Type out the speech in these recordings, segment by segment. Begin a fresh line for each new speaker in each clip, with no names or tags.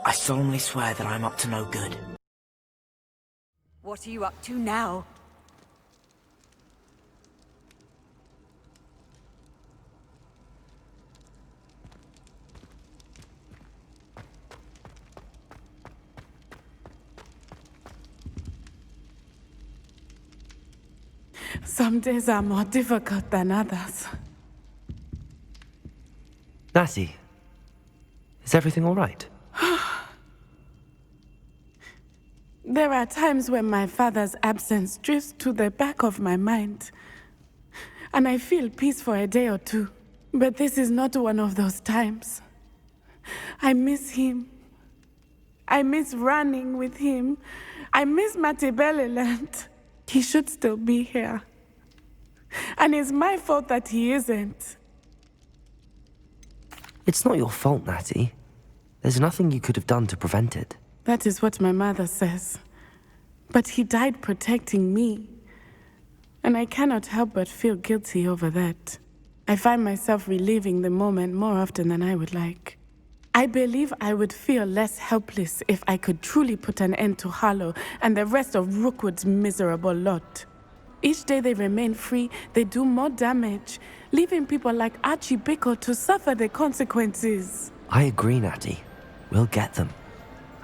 I solemnly swear that I'm up to no good.
What are you up to now?
Some days are more difficult than others.
Natty, is everything all right?
There are times when my father's absence drifts to the back of my mind, and I feel peace for a day or two. But this is not one of those times. I miss him. I miss running with him. I miss Matibeleland. He should still be here. And it's my fault that he isn't.
It's not your fault, Natty. There's nothing you could have done to prevent it.
That is what my mother says. But he died protecting me. And I cannot help but feel guilty over that. I find myself reliving the moment more often than I would like. I believe I would feel less helpless if I could truly put an end to Harlow and the rest of Rookwood's miserable lot. Each day they remain free, they do more damage, leaving people like Archie Bickle to suffer the consequences.
I agree, Natty. We'll get them.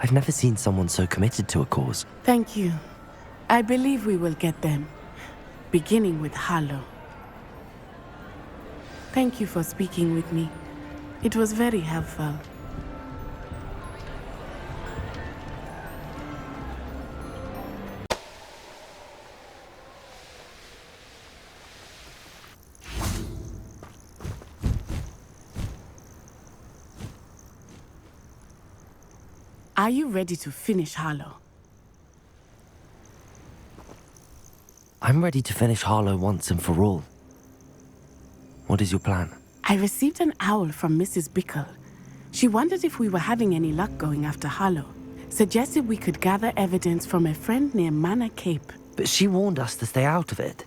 I've never seen someone so committed to a cause.
Thank you. I believe we will get them, beginning with Harlow. Thank you for speaking with me. It was very helpful. Are you ready to finish Harlow?
I'm ready to finish Harlow once and for all. What is your plan?
I received an owl from Mrs. Bickle. She wondered if we were having any luck going after Harlow. Suggested we could gather evidence from a friend near Manor Cape.
But she warned us to stay out of it.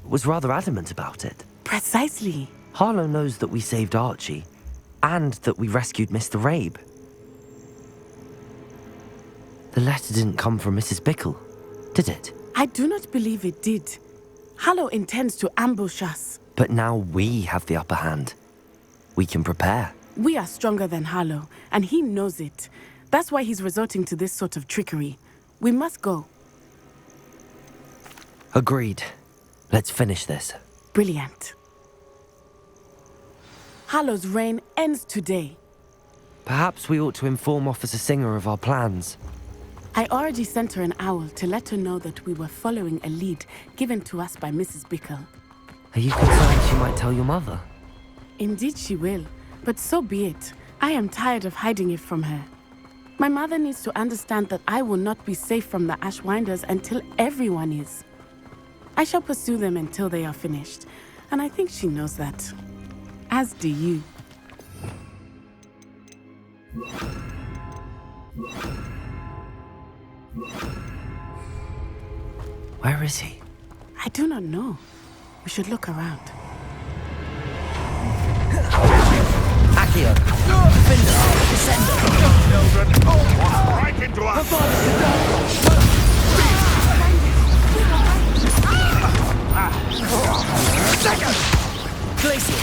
Was rather adamant about it.
Precisely.
Harlow knows that we saved Archie, and that we rescued Mr. Rabe. The letter didn't come from Mrs. Bickle, did it?
I do not believe it did. Harlow intends to ambush us.
But now we have the upper hand. We can prepare.
We are stronger than Harlow, and he knows it. That's why he's resorting to this sort of trickery. We must go.
Agreed. Let's finish this.
Brilliant. Harlow's reign ends today.
Perhaps we ought to inform Officer Singer of our plans.
I already sent her an owl to let her know that we were following a lead given to us by Mrs. Bickle.
Are you concerned she might tell your mother?
Indeed she will, but so be it. I am tired of hiding it from her. My mother needs to understand that I will not be safe from the Ashwinders until everyone is. I shall pursue them until they are finished, and I think she knows that. As do you.
Where is he?
I do not know. We should look around.
Accio! Finder! Descender!
Children, walk right into us!
Second! Glacier!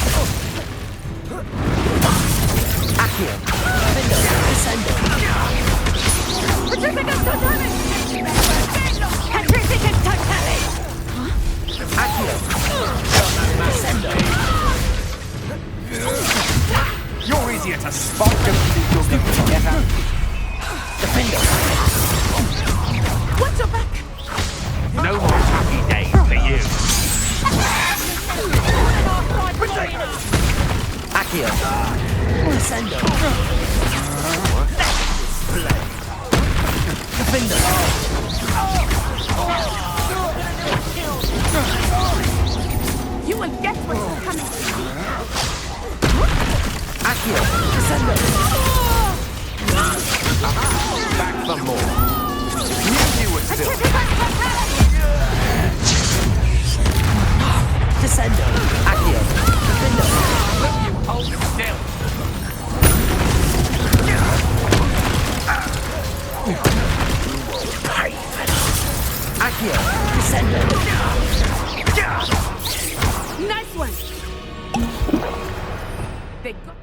Accio! Finder! Descender!
Petrificus totalis! Petrificus totalis!
Accio! Descender!
You're easier to spot than you think you're going to get out.
Defender! Accio. Descendo.
Nice one! They got...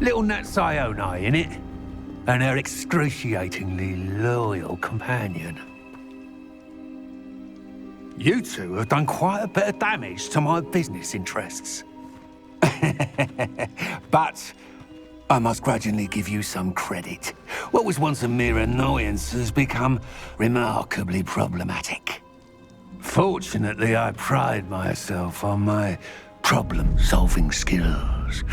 Little Nat Sione, innit? And her excruciatingly loyal companion. You two have done quite a bit of damage to my business interests. But I must grudgingly give you some credit. What was once a mere annoyance has become remarkably problematic. Fortunately, I pride myself on my problem-solving skills.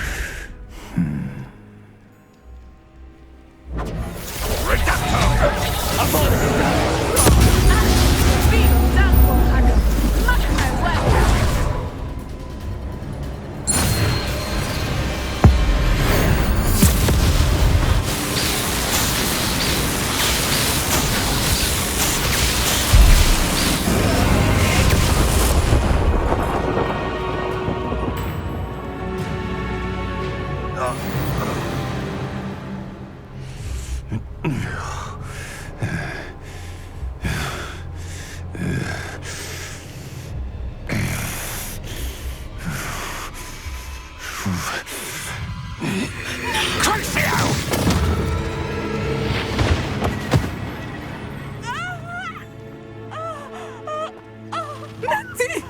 Natty!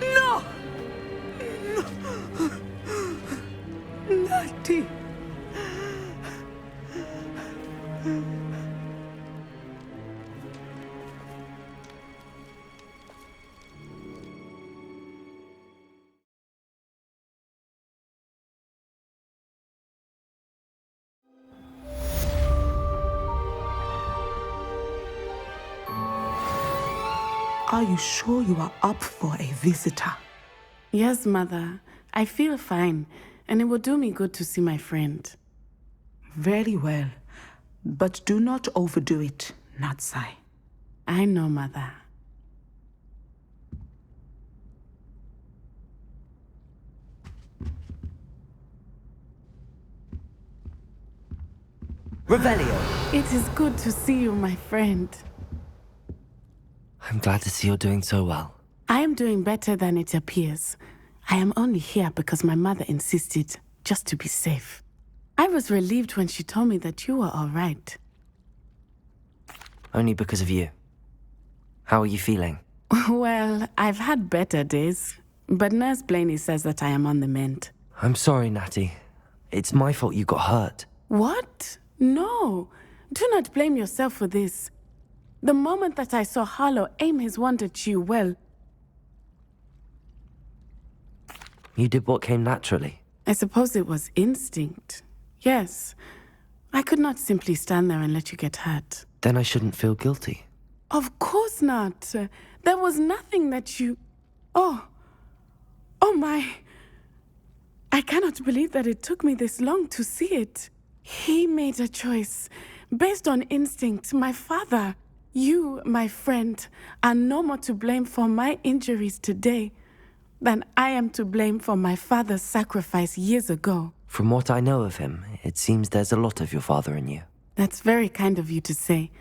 No! Natty!
Are you sure you are up for a visitor?
Yes, Mother. I feel fine, and it will do me good to see my friend.
Very well. But do not overdo it, Natsai.
I know, Mother.
Revelio.
It is good to see you, my friend.
I'm glad to see you're doing so well.
I am doing better than it appears. I am only here because my mother insisted, just to be safe. I was relieved when she told me that you were all right.
Only because of you. How are you feeling?
Well, I've had better days, but Nurse Blaney says that I am on the mend.
I'm sorry, Natty. It's my fault you got hurt.
What? No. Do not blame yourself for this. The moment that I saw Harlow aim his wand at you, well...
You did what came naturally.
I suppose it was instinct. Yes. I could not simply stand there and let you get hurt.
Then I shouldn't feel guilty.
Of course not. There was nothing that you... Oh my... I cannot believe that it took me this long to see it. He made a choice. Based on instinct, my father... You, my friend, are no more to blame for my injuries today than I am to blame for my father's sacrifice years ago.
From what I know of him, it seems there's a lot of your father in you.
That's very kind of you to say.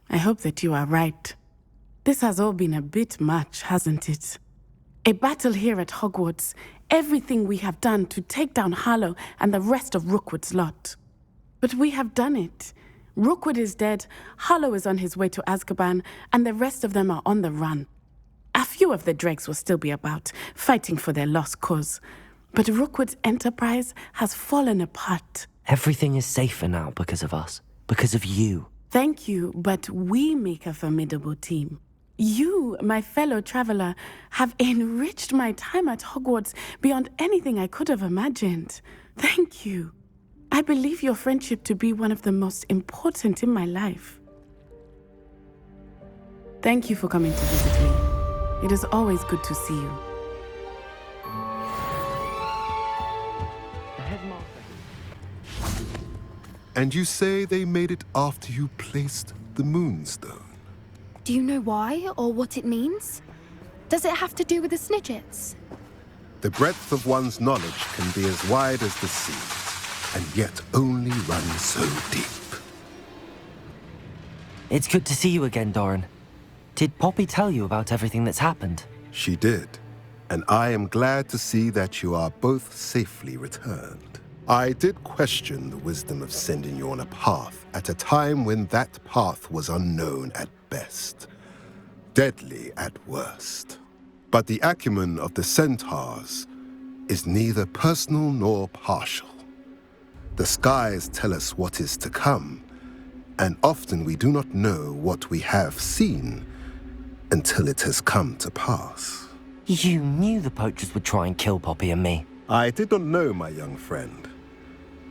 I hope that you are right. This has all been a bit much, hasn't it? A battle here at Hogwarts, everything we have done to take down Harlow and the rest of Rookwood's lot. But we have done it. Rookwood is dead, Harlow is on his way to Azkaban, and the rest of them are on the run. A few of the dregs will still be about, fighting for their lost cause. But Rookwood's enterprise has fallen apart.
Everything is safer now because of us. Because of you.
Thank you, but we make a formidable team. You, my fellow traveler, have enriched my time at Hogwarts beyond anything I could have imagined. Thank you. I believe your friendship to be one of the most important in my life. Thank you for coming to visit me. It is always good to see you.
And you say they made it after you placed the Moonstone?
Do you know why or what it means?
does it have to do with the Snidgets?
The breadth of one's knowledge can be as wide as the sea, and yet only run so deep.
It's good to see you again, Doran. Did Poppy tell you about everything that's happened?
She did, and I am glad to see that you are both safely returned. I did question the wisdom of sending you on a path at a time when that path was unknown at best, deadly at worst. But the acumen of the centaurs is neither personal nor partial. The skies tell us what is to come, and often we do not know what we have seen until it has come to pass.
You knew the poachers would try and kill Poppy and me.
I did not know, my young friend,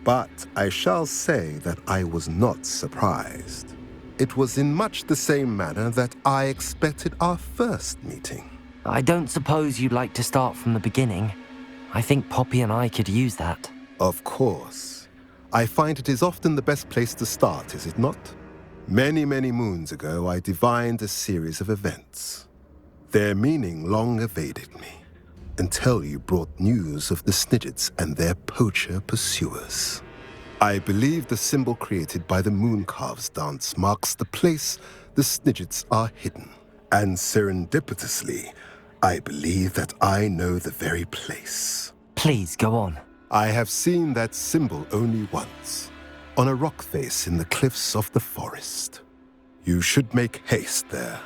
but I shall say that I was not surprised. It was in much the same manner that I expected our first meeting.
I don't suppose you'd like to start from the beginning. I think Poppy and I could use that.
Of course. I find it is often the best place to start, is it not? Many, many moons ago, I divined a series of events. Their meaning long evaded me, until you brought news of the Snidgets and their poacher pursuers. I believe the symbol created by the Mooncalves dance marks the place the Snidgets are hidden. And serendipitously, I believe that I know the very place.
Please, go on.
I have seen that symbol only once, on a rock face in the cliffs of the forest. You should make haste there.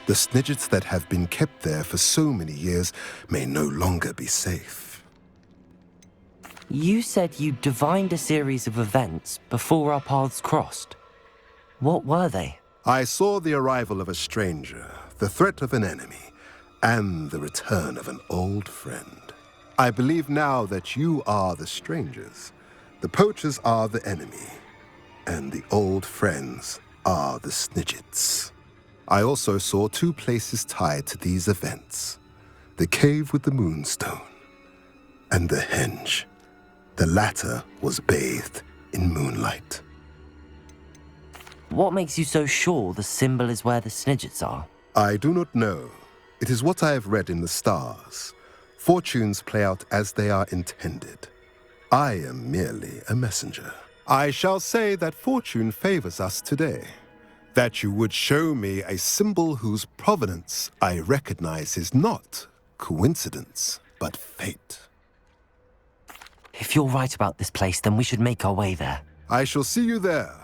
The Snidgets that have been kept there for so many years may no longer be safe.
You said you divined a series of events before our paths crossed. What were they?
I saw the arrival of a stranger, the threat of an enemy, and the return of an old friend. I believe now that you are the strangers, the poachers are the enemy, and the old friends are the Snidgets. I also saw two places tied to these events, the cave with the moonstone and the henge. The latter was bathed in moonlight.
What makes you so sure the symbol is where the Snidgets are?
I do not know. It is what I have read in the stars. Fortunes play out as they are intended. I am merely a messenger. I shall say that fortune favors us today. That you would show me a symbol whose provenance I recognize is not coincidence, but fate.
If you're right about this place, then we should make our way there.
I shall see you there.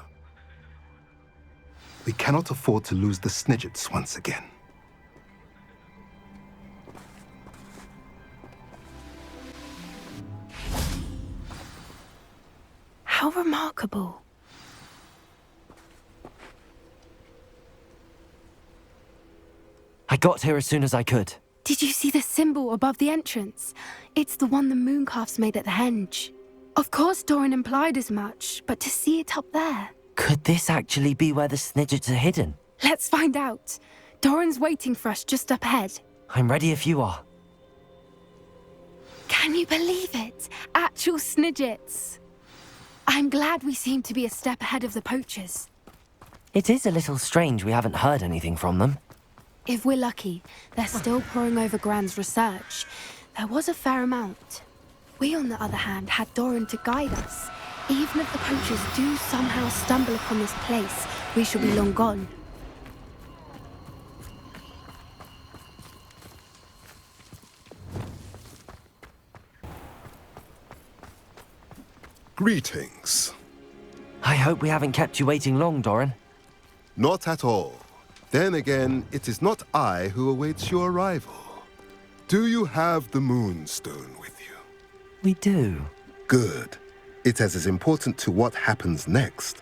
We cannot afford to lose the Snidgets once again.
How remarkable.
I got here as soon as I could.
Did you see the symbol above the entrance? It's the one the Mooncalves made at the henge. Of course Doran implied as much, but to see it up there...
Could this actually be where the Snidgets are hidden?
Let's find out. Doran's waiting for us just up ahead.
I'm ready if you are.
Can you believe it? Actual Snidgets. I'm glad we seem to be a step ahead of the poachers.
It is a little strange we haven't heard anything from them.
If we're lucky, they're still poring over Gran's research. There was a fair amount. We, on the other hand, had Doran to guide us. Even if the poachers do somehow stumble upon this place, we shall be long gone.
Greetings.
I hope we haven't kept you waiting long, Doran.
Not at all. Then again, it is not I who awaits your arrival. Do you have the Moonstone with you?
We do.
Good. It is as important to what happens next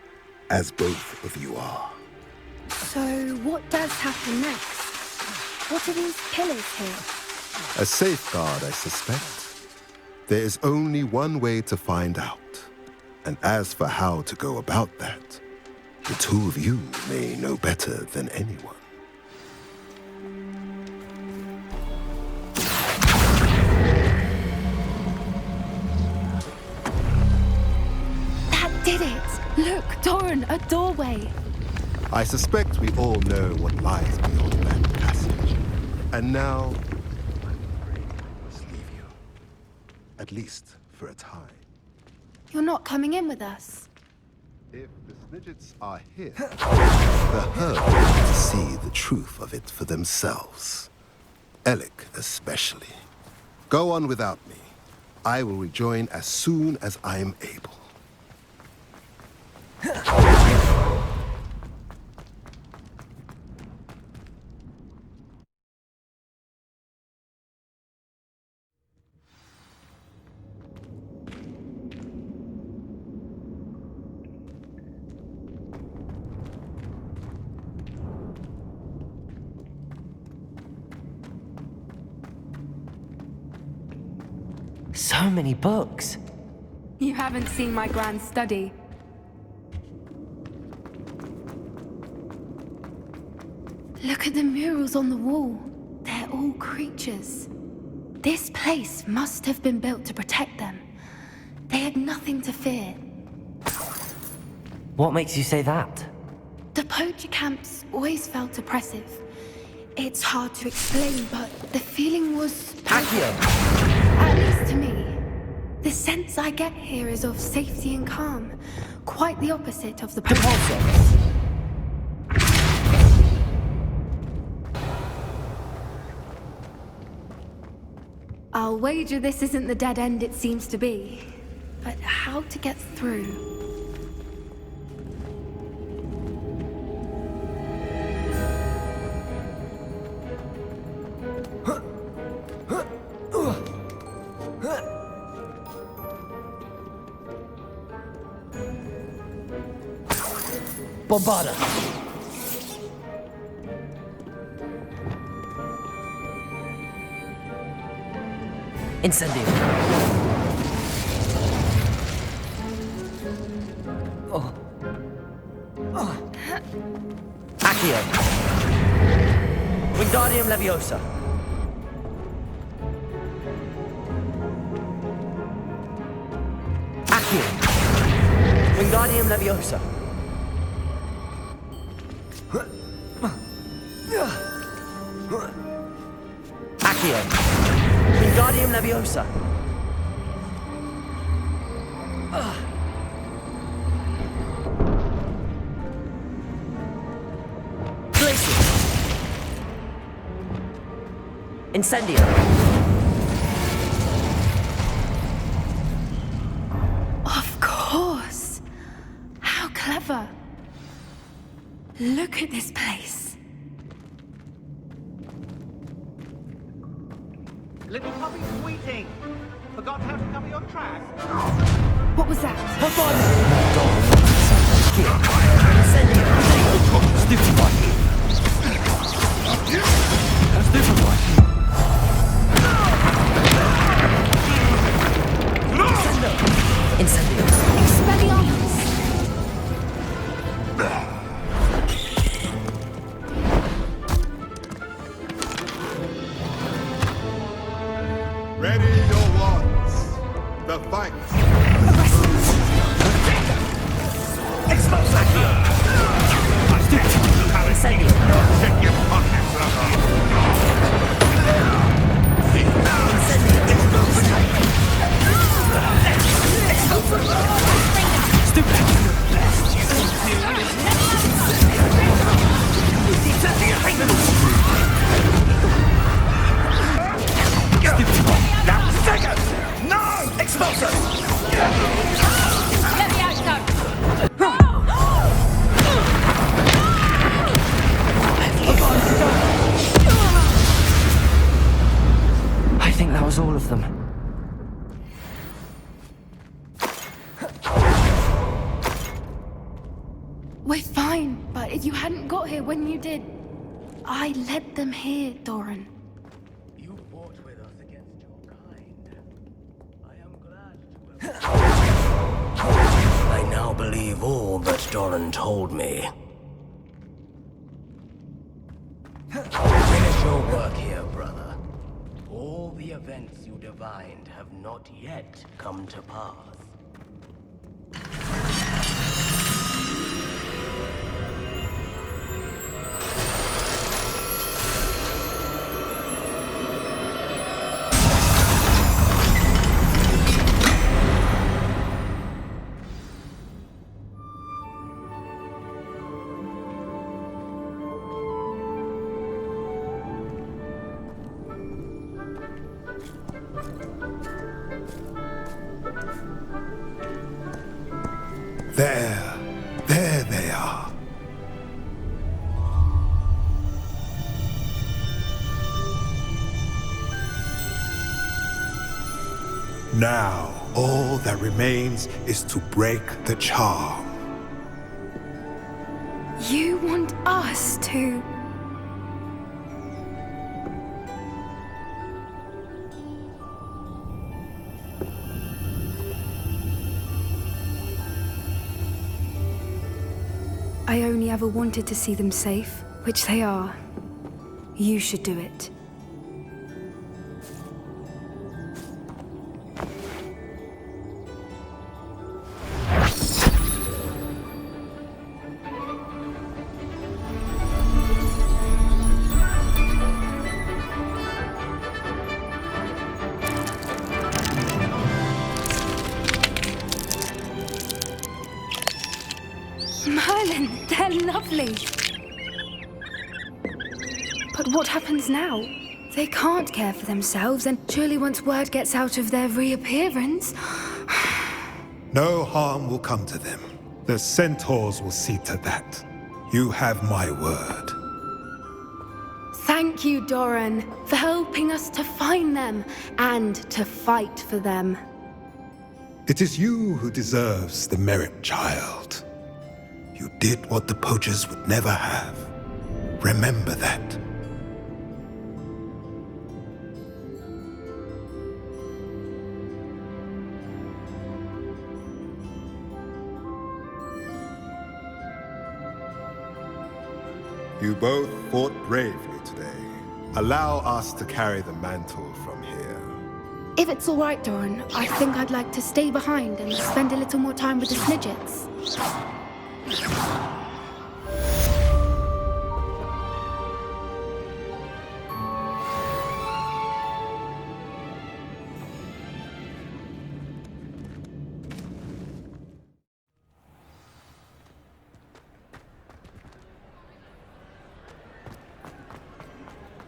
as both of you are.
So, what does happen next? What are these pillars here?
A safeguard, I suspect. There is only one way to find out. And as for how to go about that, the two of you may know better than anyone.
That did it! Look, Doran, a doorway.
I suspect we all know what lies beyond that passage. And now, I'm afraid I must leave you. At least for a time.
You're not coming in with us.
If the Snidgets are here, the herd will to see the truth of it for themselves. Alec especially. Go on without me. I will rejoin as soon as I am able.
So many books.
You haven't seen my grand study. Look at the murals on the wall. They're all creatures. This place must have been built to protect them. They had nothing to fear.
What makes you say that?
The poacher camps always felt oppressive. It's hard to explain, but the feeling was...
Accio!
At least to me. The sense I get here is of safety and calm. Quite the opposite of the poacher. I'll wager this isn't the dead end it seems to be. But how to get through?
Bombarda! Incendio! Accio! Wingardium Leviosa! Accio! Wingardium Leviosa! Accio! Wingardium Leviosa! Glacier! Incendio!
Of course! How clever! Look at this place.
Little puppy squeating. Forgot how to cover your tracks.
What was that?
Stupid boy! Stupid boy! Incendio!
Expelliarmus!
Ready your wands. The fight.
Expose Accio!
Incendio!
Check your pockets, Now, second! No! Expulsor!
I think that was all of them.
We're fine, but you hadn't got here when you did. I led them here, Doran.
You fought with us against your kind. I am glad to have...
I now believe all that Doran told me. Finish your work here, brother. All the events you divined have not yet come to pass.
There they are. Now, all that remains is to break the charm.
You want us to... I only ever wanted to see them safe, which they are. You should do it. Merlin, they're lovely. But what happens now? They can't care for themselves, and surely once word gets out of their reappearance...
No harm will come to them. The centaurs will see to that. You have my word.
Thank you, Doran, for helping us to find them and to fight for them.
It is you who deserves the merit, child. You did what the poachers would never have. Remember that. You both fought bravely today. Allow us to carry the mantle from here.
If it's all right, Doran, I think I'd like to stay behind and spend a little more time with the Snidgets.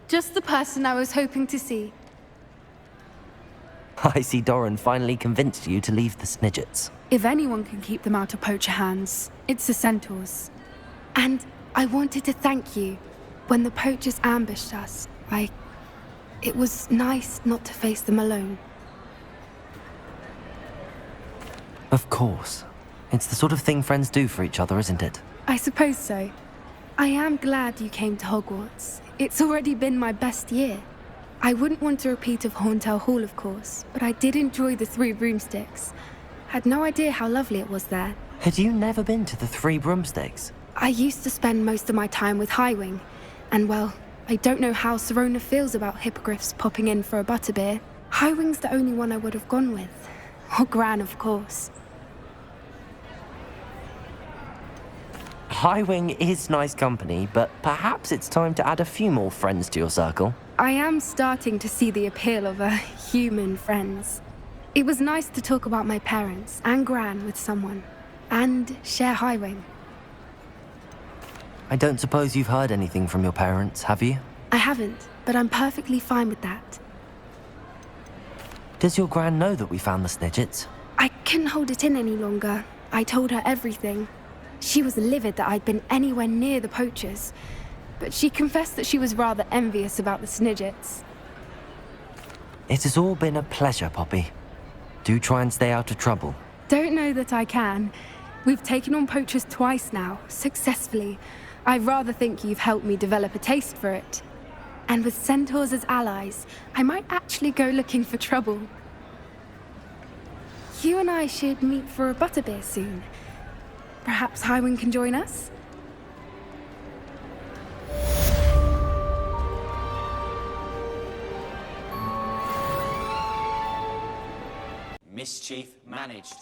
Just the person I was hoping to see.
I see Doran finally convinced you to leave the Snidgets.
If anyone can keep them out of poacher hands, it's the centaurs. And I wanted to thank you. When the poachers ambushed us, it was nice not to face them alone.
Of course. It's the sort of thing friends do for each other, isn't it?
I suppose so. I am glad you came to Hogwarts. It's already been my best year. I wouldn't want a repeat of Horntail Hall, of course, but I did enjoy the Three Broomsticks. Had no idea how lovely it was there.
Had you never been to the Three Broomsticks?
I used to spend most of my time with Highwing, and well, I don't know how Serona feels about hippogriffs popping in for a butterbeer. Highwing's the only one I would have gone with. Or Gran, of course.
Highwing is nice company, but perhaps it's time to add a few more friends to your circle.
I am starting to see the appeal of human friends. It was nice to talk about my parents and Gran with someone, and share Highwing.
I don't suppose you've heard anything from your parents, have you?
I haven't, but I'm perfectly fine with that.
Does your Gran know that we found the Snidgets?
I couldn't hold it in any longer. I told her everything. She was livid that I'd been anywhere near the poachers, but she confessed that she was rather envious about the Snidgets.
It has all been a pleasure, Poppy. Do try and stay out of trouble.
Don't know that I can. We've taken on poachers twice now, successfully. I rather think you've helped me develop a taste for it. And with centaurs as allies, I might actually go looking for trouble. You and I should meet for a butterbeer soon. Perhaps Highwing can join us?
Mischief managed.